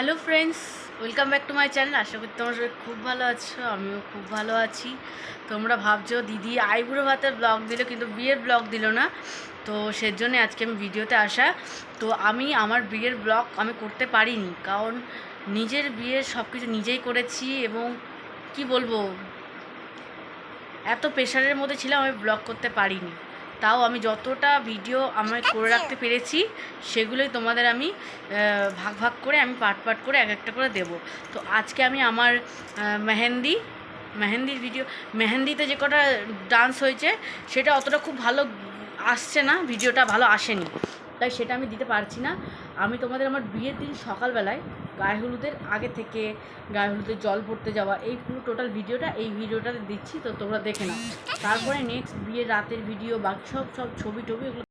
Hello friends, welcome back to my channel. আশা করি তোমরা সবাই খুব ভালো আছো, আমিও খুব ভালো আছি। তোমরা ভাবছো দিদি আইবুড়ো ভাতের ব্লগ দিল কিন্তু বিয়ের ব্লগ দিল না, তো সেজন্য আজকে আমি ভিডিওতে আসা। তো আমি আমার বিয়ের ব্লগ আমি করতে পারিনি, কারণ নিজের বিয়ের সব কিছু নিজেই করেছি এবং কি বলবো, এত প্রেশারের মধ্যে ছিলাম আমি ব্লগ করতে পারিনি। তাও আমি যতটা ভিডিও আমি করে রাখতে পেরেছি সেগুলোই তোমাদের আমি ভাগ ভাগ করে আমি পার্ট পার্ট করে এক একটা করে দেব। তো আজকে আমি আমার মেহেন্দির ভিডিও, মেহেন্দিতে যে কটা ডান্স হয়েছে সেটা অতটা খুব ভালো আসছে না, ভিডিওটা ভালো আসেনি, তাই সেটা আমি দিতে পারছি না। আমি তোমাদের আমার বিয়ের দিন সকালবেলায় গায়ে হলুদের আগে থেকে গায়ে হলুদের জল পড়তে যাওয়া এই পুরো টোটাল ভিডিওটা এই ভিডিওটাতে দিচ্ছি, তো তোমরা দেখে নাও। তারপরে নেক্সট বিয়ের রাতের ভিডিও বাকি সব ছবি টবি এগুলো